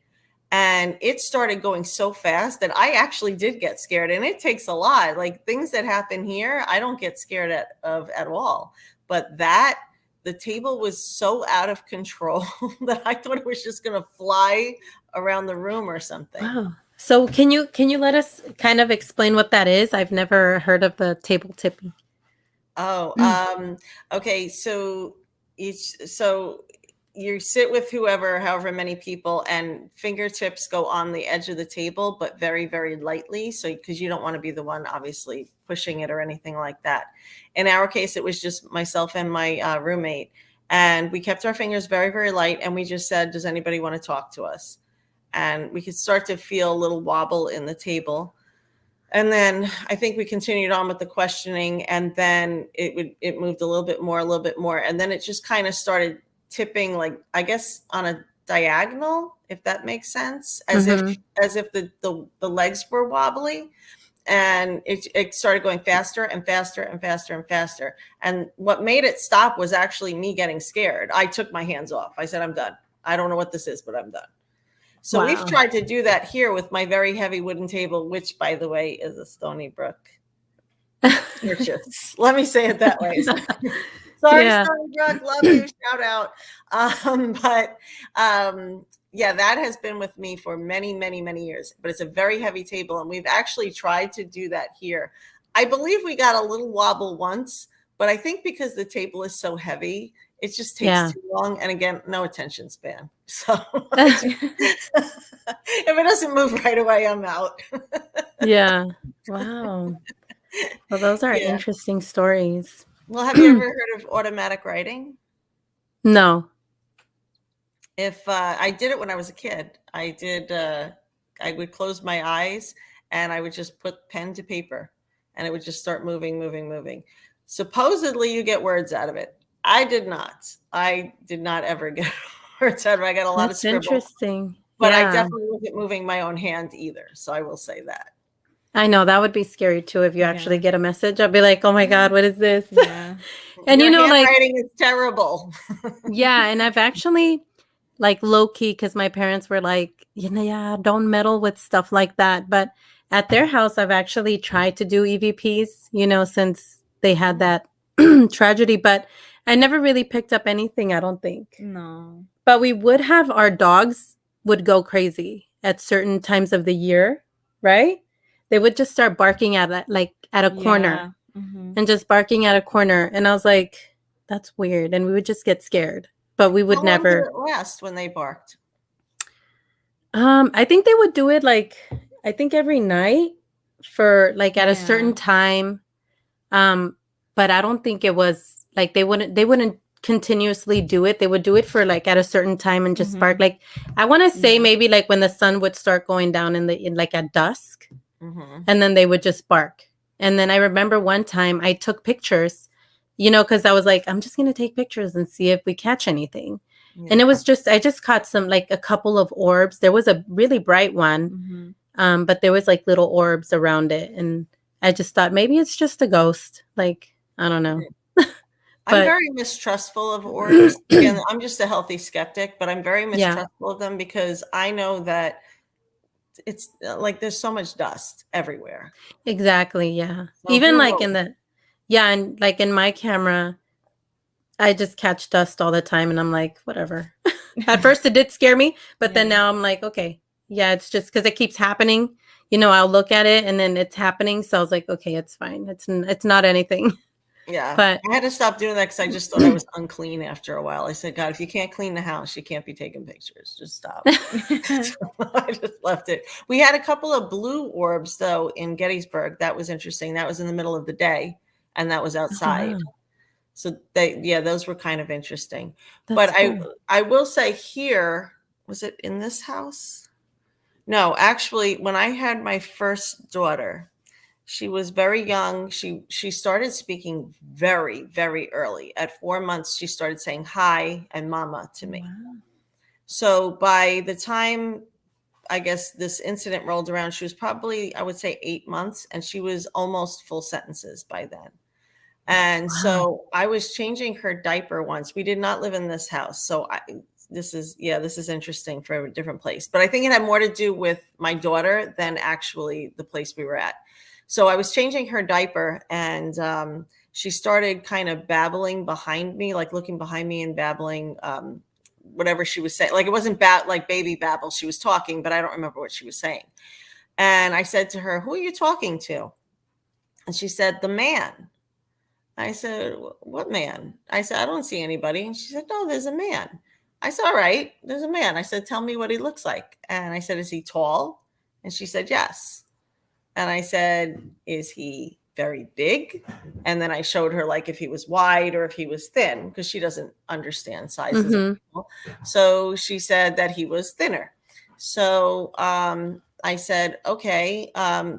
and it started going so fast that I actually did get scared. And it takes a lot. Like things that happen here, I don't get scared of at all. But the table was so out of control that I thought it was just going to fly around the room or something. Wow. So can you let us kind of explain what that is? I've never heard of the table tipping. Oh, okay. So you sit with however many people, and fingertips go on the edge of the table, but very, very lightly. So, because you don't want to be the one obviously pushing it or anything like that. In our case, it was just myself and my roommate, and we kept our fingers very, very light. And we just said, does anybody want to talk to us? And we could start to feel a little wobble in the table. And then I think we continued on with the questioning, and then it moved a little bit more. And then it just kind of started tipping, like, I guess on a diagonal, if that makes sense, as if the legs were wobbly, and it started going faster and faster and faster and faster. And what made it stop was actually me getting scared. I took my hands off. I said, I'm done. I don't know what this is, but I'm done. So we've tried to do that here with my very heavy wooden table, which, by the way, is a Stony Brook purchase. Let me say it that way. Sorry, Stony Brook, love you, shout out. Yeah, that has been with me for many, many, many years. But it's a very heavy table, and we've actually tried to do that here. I believe we got a little wobble once, but I think because the table is so heavy, it just takes too long. And again, no attention span. So if it doesn't move right away, I'm out. Yeah. Wow. Well, those are interesting stories. Well, have you ever heard of automatic writing? No. If I did it when I was a kid, I would close my eyes and I would just put pen to paper, and it would just start moving. Supposedly you get words out of it. I did not. I did not ever get words out of it. I got a lot of scribble. Interesting. But I definitely wasn't moving my own hand either. So I will say that. I know that would be scary too if you actually get a message. I'd be like, oh my God, what is this? Yeah. And your handwriting is terrible. Yeah. And I've actually, like, low key, because my parents were like, don't meddle with stuff like that. But at their house, I've actually tried to do EVPs, since they had that tragedy. But I never really picked up anything, I don't think. No. But we would have our dogs would go crazy at certain times of the year, right? They would just start barking at a corner and just barking at a corner. And I was like, that's weird. And we would just get scared. But we would never. How long did it last when they barked? I think they would do it every night for at a certain time. But I don't think it was like they wouldn't continuously do it. They would do it for at a certain time and just bark. I want to say maybe when the sun would start going down in at dusk, and then they would just bark. And then I remember one time I took pictures, because I was like, I'm just going to take pictures and see if we catch anything. Yeah. And it was I just caught some, a couple of orbs. There was a really bright one, but there was little orbs around it. And I just thought maybe it's just a ghost. I don't know. I'm very mistrustful of orbs. Again, I'm just a healthy skeptic, but I'm very mistrustful of them because I know that it's there's so much dust everywhere. Exactly. Yeah. So even and in my camera, I just catch dust all the time, and I'm like, whatever. At first it did scare me, but then now I'm like, okay, yeah, it's just because it keeps happening. I'll look at it and then it's happening. So I was like, okay, it's fine. It's not anything. Yeah. But I had to stop doing that because I just thought I was unclean after a while. I said, God, if you can't clean the house, you can't be taking pictures. Just stop. So I just left it. We had a couple of blue orbs, though, in Gettysburg. That was interesting. That was in the middle of the day, and that was outside. Oh, wow. So those were kind of interesting. That's cool. I will say here, was it in this house? No, actually, when I had my first daughter, she was very young. She started speaking very, very early. At 4 months, she started saying hi and mama to me. Wow. So by the time I guess this incident rolled around, she was probably, I would say 8 months, and she was almost full sentences by then. And so I was changing her diaper once. We did not live in this house. So this is interesting for a different place. But I think it had more to do with my daughter than actually the place we were at. So I was changing her diaper, and she started kind of babbling behind me, like looking behind me and babbling whatever she was saying. Like it wasn't like baby babble. She was talking, but I don't remember what she was saying. And I said to her, "Who are you talking to?" And she said, "The man." I said, "What man?" I said, "I don't see anybody." And she said, "No, there's a man." I said, "All right, there's a man." I said, "Tell me what he looks like." And I said, "Is he tall?" And she said, "Yes." And I said, "Is he very big?" And then I showed her like if he was wide or if he was thin, because she doesn't understand sizes of people. So she said that he was thinner. So I said, "Okay,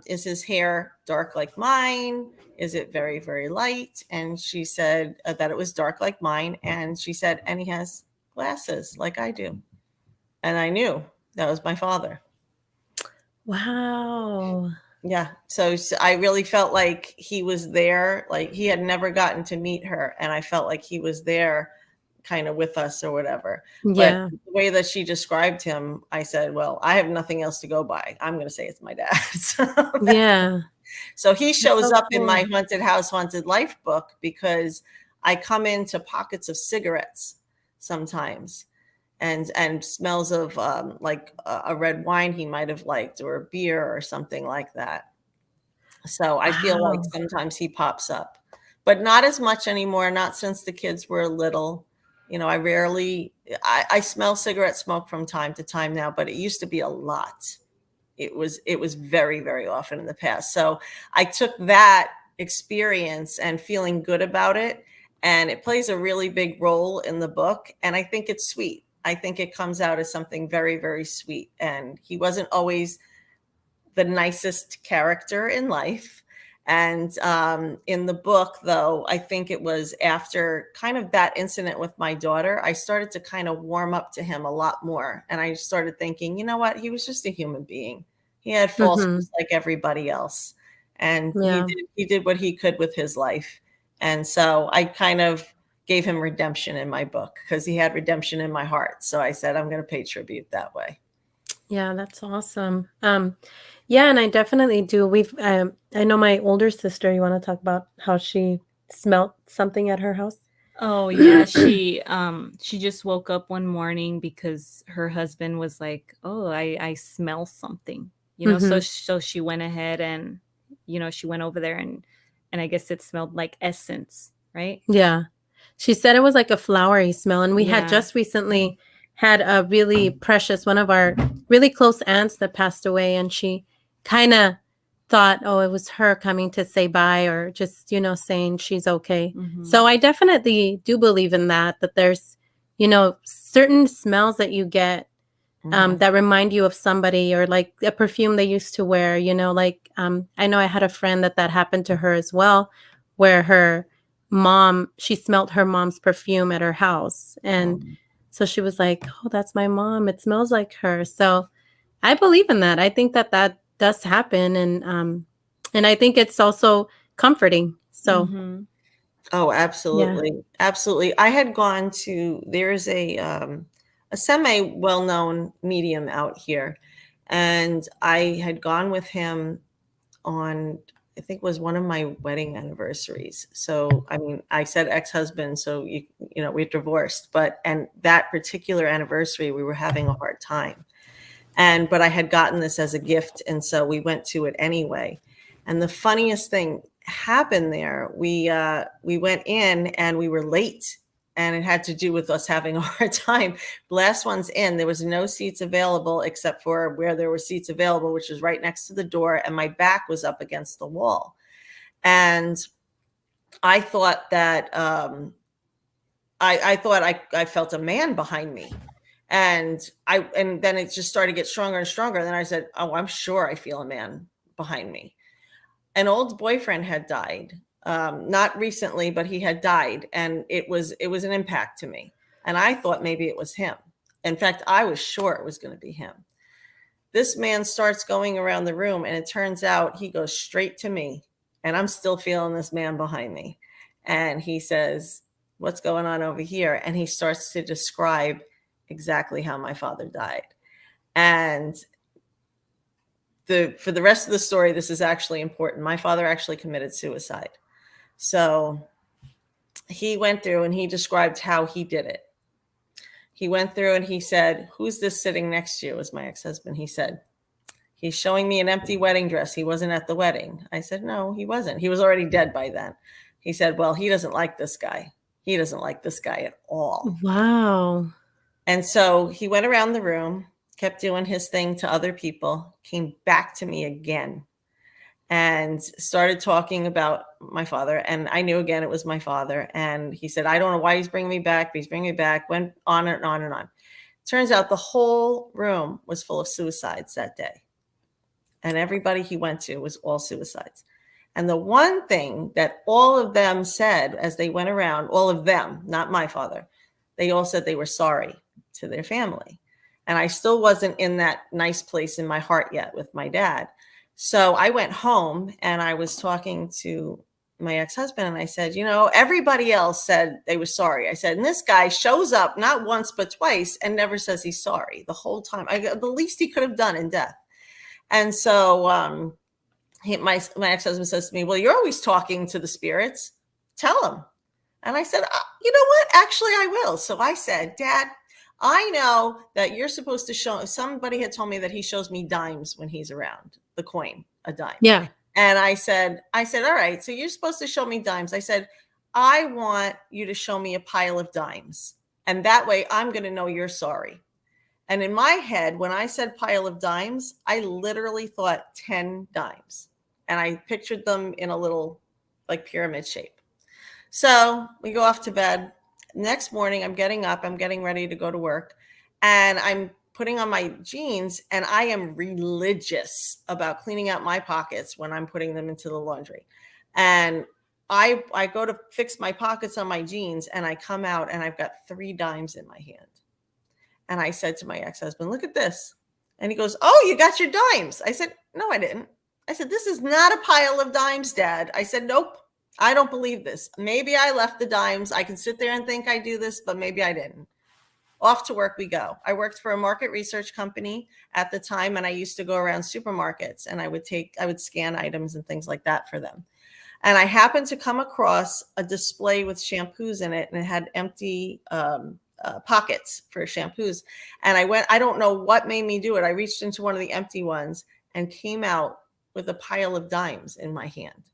is his hair dark like mine? Is it very, very light?" And she said that it was dark like mine. And she said, "And he has glasses like I do." And I knew that was my father. Wow. Yeah. So I really felt like he was there. Like he had never gotten to meet her. And I felt like he was there kind of with us or whatever. Yeah. But the way that she described him, I said, well, I have nothing else to go by. I'm going to say it's my dad. Yeah. So he shows up in cool. my Haunted House, Haunted Life book because I come into pockets of cigarettes sometimes and smells of like a red wine he might have liked or a beer or something like that. So I feel like sometimes he pops up, but not as much anymore. Not since the kids were little. You know, I smell cigarette smoke from time to time now, but it used to be a lot. It was very, very often in the past. So I took that experience and feeling good about it, and it plays a really big role in the book. And I think it's sweet. I think it comes out as something very, very sweet. And he wasn't always the nicest character in life. And in the book, though, I think it was after kind of that incident with my daughter, I started to kind of warm up to him a lot more. And I started thinking, you know what? He was just a human being. He had faults just like everybody else. And he did what he could with his life. And so I kind of gave him redemption in my book because he had redemption in my heart. So I said, I'm going to pay tribute that way. Yeah, that's awesome. Yeah, and I definitely do. I know my older sister, you want to talk about how she smelt something at her house? Oh yeah, she just woke up one morning because her husband was like, "Oh, I smell something." You know, so she went ahead and she went over there and I guess it smelled like essence, right? Yeah. She said it was like a flowery smell, and we had just recently had a really precious one of our really close aunts that passed away, and she kind of thought, oh, it was her coming to say bye or just, saying she's okay. So I definitely do believe in that there's, certain smells that you get that remind you of somebody, or like a perfume they used to wear, like I know I had a friend that happened to her as well, where her mom, she smelt her mom's perfume at her house. And so she was like, oh, that's my mom. It smells like her. So I believe in that. I think that does happen. And I think it's also comforting. So. Oh, absolutely. Yeah. Absolutely. I had gone to, there's a semi well-known medium out here. And I had gone with him on, I think it was one of my wedding anniversaries. So, I mean, I said ex-husband, so we're divorced, and that particular anniversary, we were having a hard time. But I had gotten this as a gift. And so we went to it anyway. And the funniest thing happened there. We went in and we were late, and it had to do with us having a hard time. Last one's in, there was no seats available except for where there were seats available, which was right next to the door. And my back was up against the wall. And I thought that, I thought I felt a man behind me. And then it just started to get stronger and stronger. And then I said, oh, I'm sure I feel a man behind me. An old boyfriend had died, not recently, but he had died. And it was an impact to me. And I thought maybe it was him. In fact, I was sure it was going to be him. This man starts going around the room, and it turns out he goes straight to me, and I'm still feeling this man behind me. And he says, "What's going on over here?" And he starts to describe exactly how my father died. And for the rest of the story, this is actually important. My father actually committed suicide. So he went through and he described how he did it. He went through and he said, "Who's this sitting next to you?" It was my ex-husband. He said, "He's showing me an empty wedding dress. He wasn't at the wedding." I said, "No, he wasn't. He was already dead by then." He said, "Well, he doesn't like this guy. He doesn't like this guy at all." Wow. And so he went around the room, kept doing his thing to other people, came back to me again and started talking about my father. And I knew again it was my father. And he said, "I don't know why he's bringing me back, but he's bringing me back." Went on and on and on. Turns out the whole room was full of suicides that day. And everybody he went to was all suicides. And the one thing that all of them said as they went around, all of them, not my father, they all said they were sorry to their family. And I still wasn't in that nice place in my heart yet with my dad. So I went home and I was talking to my ex-husband and I said, everybody else said they were sorry. I said, and this guy shows up not once but twice and never says he's sorry the whole time. The least he could have done in death. And so my ex-husband says to me, "Well, you're always talking to the spirits. Tell them." And I said, "You know what? Actually, I will." So I said, "Dad, I know that you're supposed to show." Somebody had told me that he shows me dimes when he's around, the coin, a dime. Yeah. And I said, "All right, so you're supposed to show me dimes." I said, "I want you to show me a pile of dimes. And that way I'm going to know you're sorry." And in my head, when I said pile of dimes, I literally thought 10 dimes. And I pictured them in a little like pyramid shape. So we go off to bed. Next morning, I'm getting up. I'm getting ready to go to work. And I'm putting on my jeans. And I am religious about cleaning out my pockets when I'm putting them into the laundry. And I go to fix my pockets on my jeans. And I come out and I've got 3 dimes in my hand. And I said to my ex-husband, "Look at this." And he goes, "Oh, you got your dimes." I said, "No, I didn't." I said, "This is not a pile of dimes, Dad." I said, "Nope, I don't believe this. Maybe I left the dimes. I can sit there and think I do this, but maybe I didn't." Off to work we go. I worked for a market research company at the time, and I used to go around supermarkets and I would scan items and things like that for them. And I happened to come across a display with shampoos in it, and it had empty pockets for shampoos. And I don't know what made me do it. I reached into one of the empty ones and came out with a pile of dimes in my hand.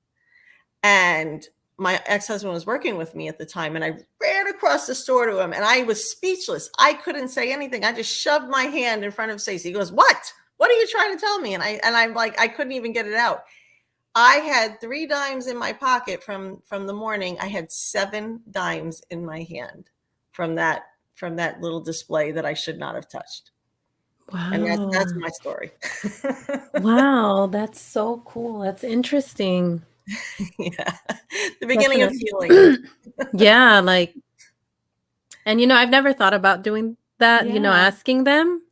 And my ex-husband was working with me at the time, and I ran across the store to him and I was speechless. I couldn't say anything. I just shoved my hand in front of Stacey. He goes, "What? What are you trying to tell me?" And I'm like, I couldn't even get it out. I had 3 dimes in my pocket from the morning. I had 7 dimes in my hand from that little display that I should not have touched. Wow. And that's my story. Wow, that's so cool. That's interesting. Yeah. The beginning of healing. Yeah, and I've never thought about doing that, asking them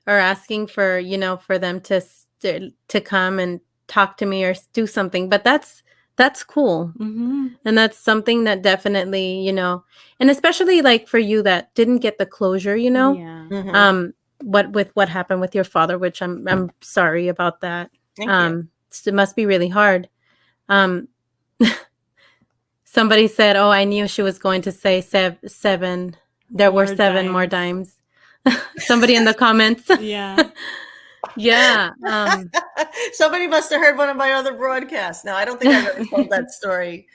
or asking for, for them to come and talk to me or do something, but that's cool. Mm-hmm. And that's something that definitely, and especially like for you that didn't get the closure, Yeah. Mm-hmm. What happened with your father, which I'm sorry about that. Thank you. It must be really hard. Somebody said, "Oh, I knew she was going to say 7. There were 7 more dimes." Somebody in the comments. Yeah. Yeah. Somebody must have heard one of my other broadcasts. No, I don't think I've ever told that story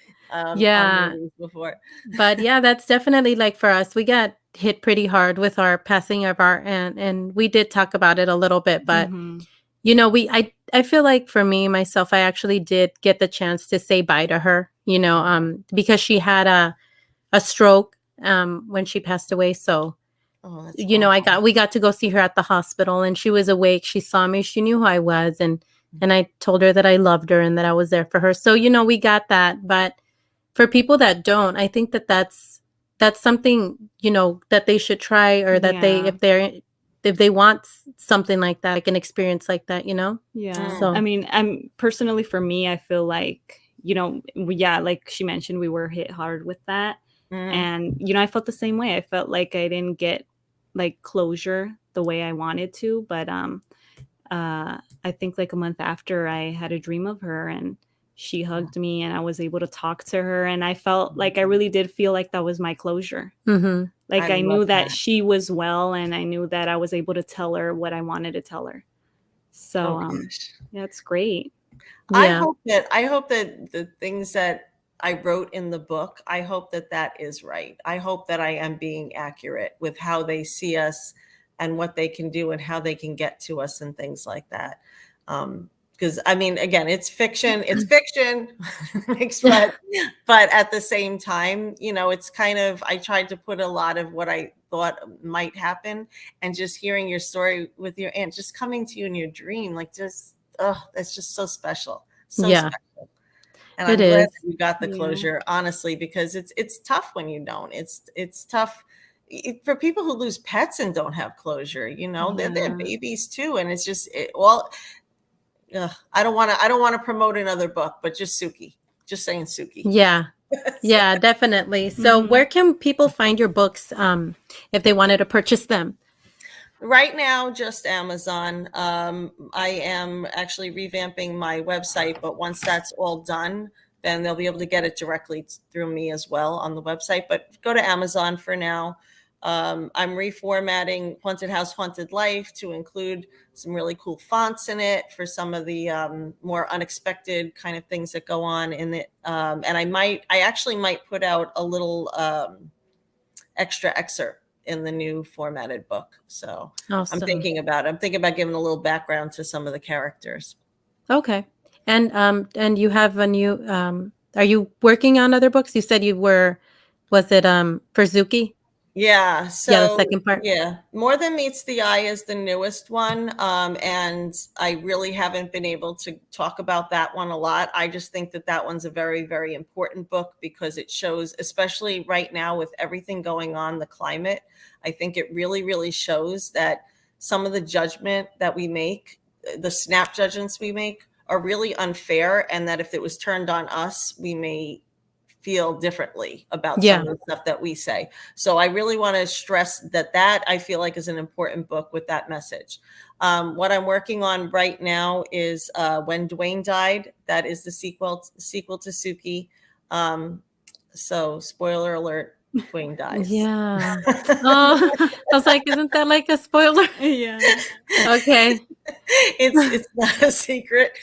yeah. on the news before. But yeah, that's definitely like for us, we got hit pretty hard with our passing of our aunt, and we did talk about it a little bit, but Mm-hmm. I feel like for me, myself, I actually did get the chance to say bye to her, because she had a stroke when she passed away. So, we got to go see her at the hospital, and she was awake. She saw me. She knew who I was. And I told her that I loved her and that I was there for her. So, we got that. But for people that don't, I think that's something, that they should try, or that if they're they want something like that, like an experience like that, Yeah. So I mean, I'm personally, for me, I feel like, like she mentioned, we were hit hard with that. And, I felt the same way. I felt like I didn't get like closure the way I wanted to. But I think like a month after, I had a dream of her, and she hugged me, and I was able to talk to her. And I felt like I really did feel like that was my closure. Like I knew that she was well, and I knew that I was able to tell her what I wanted to tell her. So yeah, it's great. Yeah. I hope that the things that I wrote in the book, I hope that that is right. I hope that I am being accurate with how they see us and what they can do and how they can get to us and things like that. Because I mean, again, it's fiction. It's fiction, but at the same time, it's kind of, I tried to put a lot of what I thought might happen, and just hearing your story with your aunt, just coming to you in your dream, like just, oh, that's just so special, so special. And I'm glad that you got the closure, honestly, because it's tough when you don't. It's tough for people who lose pets and don't have closure. They're babies too, and it's just I don't want to promote another book, but just Suki. Just saying Suki. Yeah. Yeah, definitely. So where can people find your books if they wanted to purchase them? Right now, just Amazon. I am actually revamping my website, but once that's all done, then they'll be able to get it directly through me as well on the website. But go to Amazon for now. I'm reformatting Haunted House, Haunted Life to include some really cool fonts in it for some of the more unexpected kind of things that go on in it. And I actually might put out a little extra excerpt in the new formatted book. So Awesome. I'm thinking about giving a little background to some of the characters. Okay. And you have a new are you working on other books? You said you were, was it for Zuki? Yeah. So yeah, the second part. Yeah, More Than Meets the Eye is the newest one. And I really haven't been able to talk about that one a lot. I just think that that one's a very, very important book because it shows, especially right now with everything going on, the climate, I think it really, really shows that some of the judgment that we make, the snap judgments we make, are really unfair. And that if it was turned on us, we may feel differently about some of the stuff that we say. So I really want to stress that I feel like is an important book with that message. What I'm working on right now is When Dwayne Died. That is the sequel to Suki. So spoiler alert, Dwayne dies. Yeah. Oh, I was like, isn't that like a spoiler? Yeah. Okay. It's not a secret.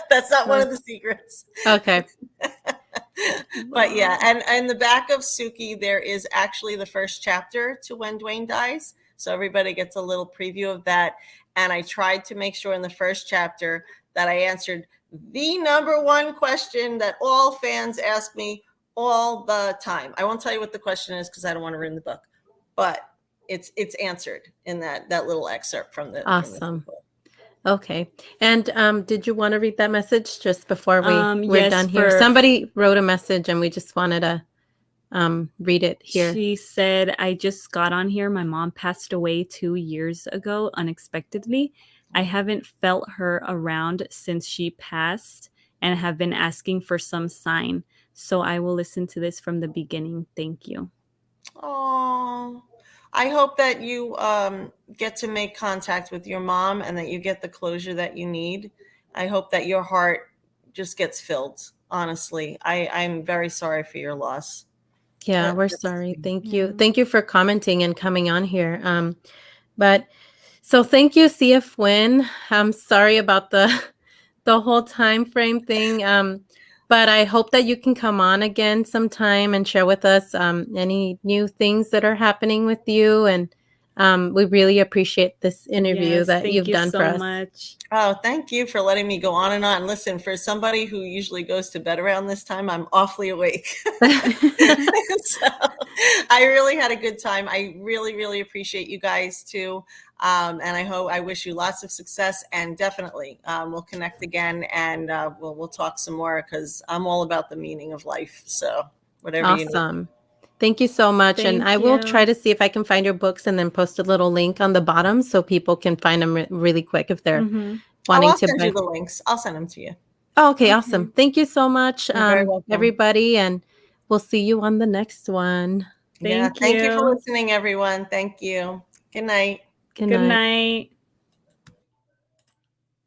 That's not one of the secrets. Okay. But yeah, and in the back of Suki, there is actually the first chapter to When Dwayne Dies. So everybody gets a little preview of that. And I tried to make sure in the first chapter that I answered the number one question that all fans ask me all the time. I won't tell you what the question is because I don't want to ruin the book, but it's answered in that little excerpt from the Awesome. book. Okay. And did you want to read that message just before we're yes, done here? Somebody wrote a message and we just wanted to read it here. She said, I just got on here. My mom passed away 2 years ago unexpectedly. I haven't felt her around since she passed and have been asking for some sign. So I will listen to this from the beginning. Thank you. Oh, I hope that you get to make contact with your mom and that you get the closure that you need. I hope that your heart just gets filled. Honestly, I'm very sorry for your loss. Yeah, we're sorry. Thank you. Thank you for commenting and coming on here. But so thank you, CF Winn. I'm sorry about the whole time frame thing. But I hope that you can come on again sometime and share with us any new things that are happening with you. And we really appreciate this interview that you've done for us. Thank you so much. Oh, thank you for letting me go on and on. Listen, for somebody who usually goes to bed around this time, I'm awfully awake. So I really had a good time. I really, really appreciate you guys too. And I wish you lots of success, and definitely we'll connect again and we'll talk some more because I'm all about the meaning of life. So whatever you need. Awesome. Thank you so much. And Thank I will try you. to see if I can find your books and then post a little link on the bottom so people can find them really quick if they're wanting I'll to send buy. you the links. I'll send them to you. Oh, okay, awesome. Thank you so much, You're very welcome. everybody, and we'll see you on the next one. Thank you for listening, everyone. Thank you. Good night. Good Good night. night.